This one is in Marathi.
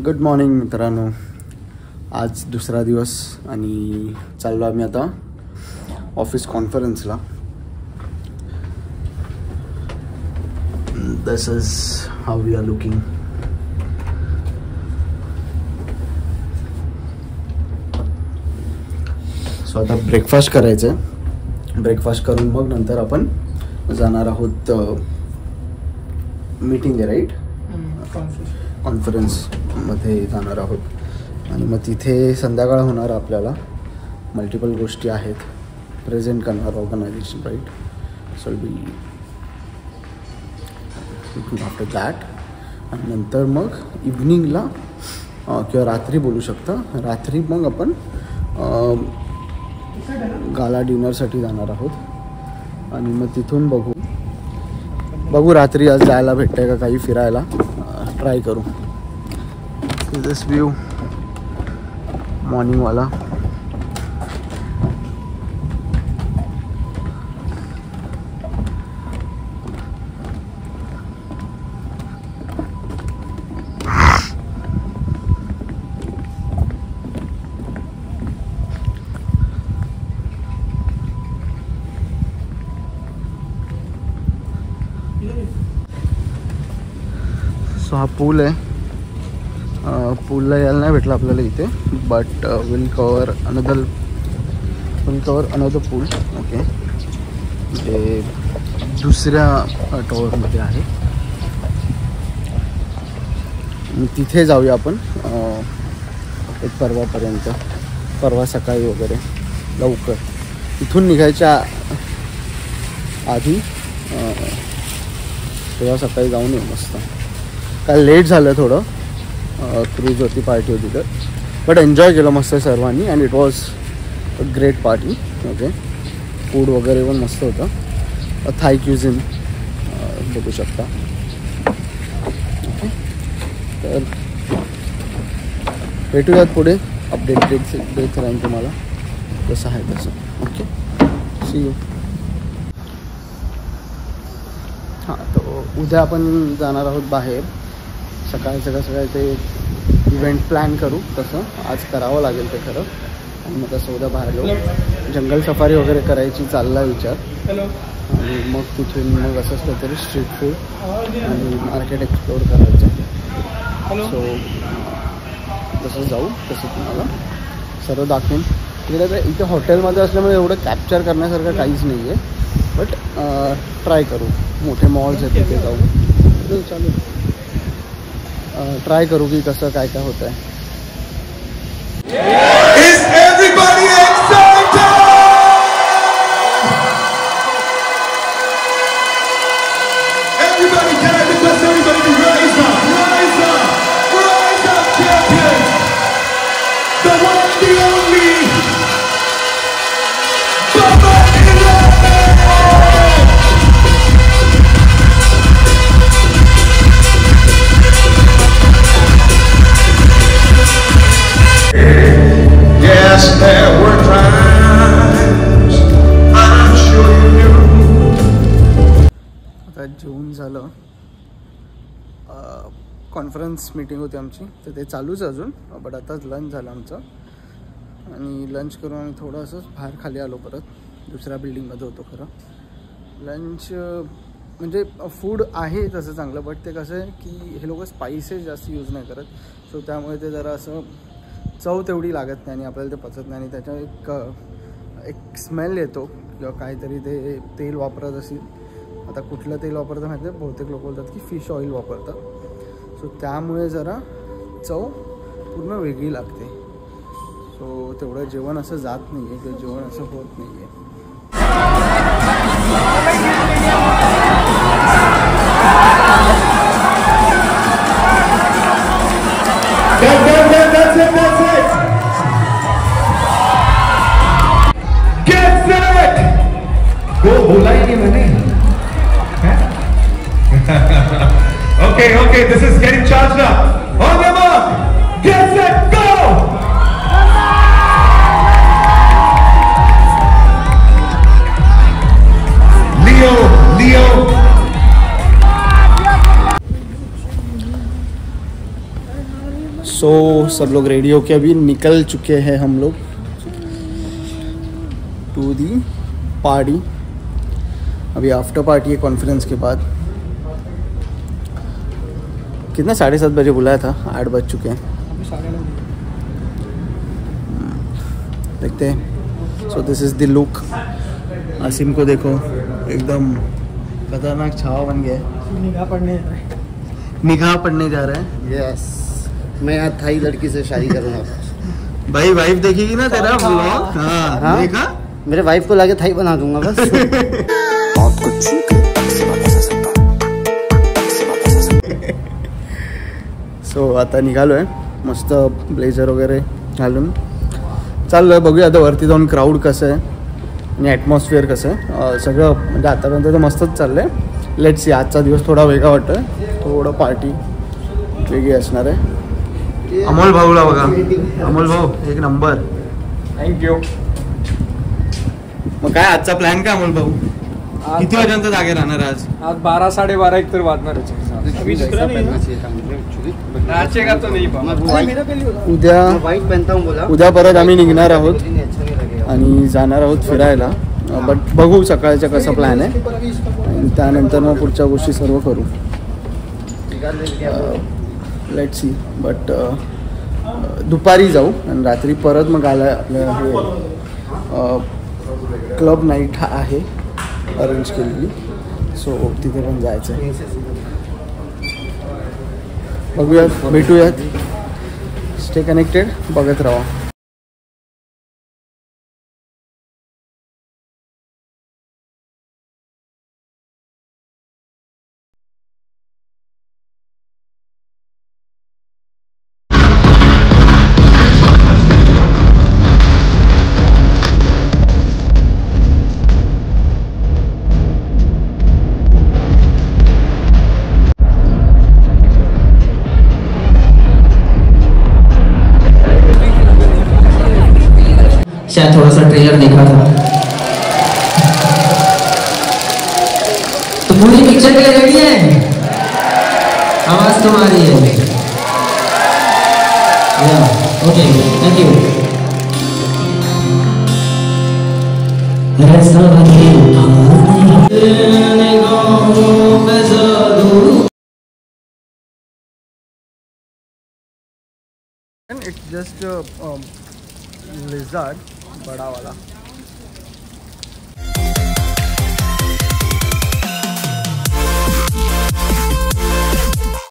गुड मॉर्निंग मित्रांनो. आज दुसरा दिवस आणि चाललो आम्ही आता ऑफिस कॉन्फरन्सला. This is how we are looking. So आता ब्रेकफास्ट करायचं. ब्रेकफास्ट करून मग नंतर आपण जाणार आहोत मीटिंग आहे राईट, कॉन्फरन्समध्ये जाणार आहोत आणि मग तिथे संध्याकाळ होणार. आपल्याला मल्टिपल गोष्टी आहेत प्रेझेंट करणार organisation right. So be after that आणि नंतर मग इव्हनिंगला किंवा रात्री बोलू शकता. रात्री मग आपण गाला डिनरसाठी जाणार आहोत आणि मग तिथून बघू रात्री आज जायला भेटतंय का काही फिरायला. ट्राय करू. दिस व्यू मॉर्निंगवाला. सो हा पूल आहे. पूलला यायला नाही भेटलं आपल्याला इथे, but will cover another pool. Okay, जे दुसऱ्या टॉवरमध्ये आहे. तिथे जाऊया आपण एक परवा सकाळी वगैरे लवकर. इथून निघायच्या आधी तेव्हा सकाळी जाऊन येऊ मस्त. काल लेट झालं थोडं, क्रूज होती, पार्टी होती तर, बट एन्जॉय केलं मस्त सर्वांनी and it was a great party. Okay, food वगैरे पण मस्त होतं. थाय क्युझिन बघू शकता. ओके, तर भेटूयात पुढे. अपडेट देत राहीन तुम्हाला कसं आहे तसं. Okay, see you. हां, तर उद्या आपण जाणार आहोत बाहेर. सकाळी ते इव्हेंट प्लॅन करू. तसं आज करावं लागेल ते खरं. आणि मग तसं उद्या बाहेर जाऊ. जंगल सफारी वगैरे करायची चालला विचार. आणि मग तिथून मग असंच काहीतरी स्ट्रीट फूड आणि मार्केट एक्सप्लोअर करायचं. सो तसं जाऊ, तसं तुम्हाला सर्व दाखवेन. तिकडे इथे हॉटेलमध्ये असल्यामुळे एवढं कॅप्चर करण्यासारखं काहीच नाही आहे, बट ट्राय करू. मोठे मॉल्स आहेत तिथे जाऊ. चालेल, ट्राय करू की कसं काय होतं आहे. जेवून झालं. कॉन्फरन्स मीटिंग होती आमची, तर ते चालूच अजून, बट आताच लंच झालं आमचं. आणि लंच करून आम्ही थोडं असं बाहेर खाली आलो. परत दुसऱ्या बिल्डिंगमध्ये होतो खरं. लंच म्हणजे फूड आहे तसं चांगलं, बट ते कसं आहे की हे लोक स्पाइसेस जास्त यूज नाही करत. सो त्यामुळे ते जरा असं चव तेवढी लागत नाही आणि आपल्याला ते पचत नाही. आणि त्याच्यावर एक स्मेल येतो किंवा काहीतरी ते तेल वापरत असेल. आता कुठलं तेल वापरतं माहिती आहे, बहुतेक लोक बोलतात की फिश ऑइल वापरतात. सो त्यामुळे जरा चव पूर्ण वेगळी लागते. सो तेवढं जेवण असं जात नाही आहे, किंवा जेवण असं होत नाही आहे. बोला ही नहीं मैंने. Okay, this is getting charged up. On your mark, get set, go! So सब लोग रेडी होके अभी निकल चुके हैं हम लोग टू दी पार्टी। अभी आफ्टर पार्टी है कॉन्फ्रेंस के बाद। कितना 7:30 बजे बुलाया था, 8 बज चुके हैं। देखते हैं। So this is the look. Asim को देखो एकदम खतरनाक छावा बन गया है। निगाह पढ़ने जा रहा है। यस, मैं यहाँ थाई लड़की से शादी करूँगा। भाई वाइफ देखेगी ना तेरा व्लॉग। हाँ देखा, मेरे वाइफ को लाके थाई बना दूंगा बस। सो आता निघालो आहे मस्त ब्लेझर वगैरे घालून चाललो आहे. बघूया आता वरती जाऊन क्राऊड कसं आहे आणि ॲटमॉस्फिअर कसं आहे. सगळं म्हणजे आतापर्यंत तर मस्तच चाललं आहे. लेट्स सी, आजचा दिवस थोडा वेगळा वाटतो आहे. थोडं पार्टी वेगळी असणार आहे. अमोल भाऊला बघा, अमोल भाऊ एक नंबर. थँक्यू. मग काय आजचा प्लॅन काय अमोल भाऊ? किती वाजेपर्यंत जागे राहणार आज? 12 साडेबारा एक तर वाजणार. उद्या परत आम्ही निघणार आहोत आणि जाणार आहोत फिरायला. बट बघू सकाळचा कसा प्लॅन आहे आणि त्यानंतर मग पुढच्या गोष्टी सर्व करू. Let see. बट दुपारी जाऊ आणि रात्री परत मग आला आपलं हे क्लब नाईट आहे अरेंज केलेली. सो तिथे पण जायचं आहे. बघूयात, भेटूयात. स्टे कनेक्टेड, बघत राहा. शायद थोड़ा सा ट्रेलर देखा था तो पूरी पिक्चर के लिए रेडी है? आवाज तुम्हारी है. Okay, thank you. It's just lizard बड़ा वाला.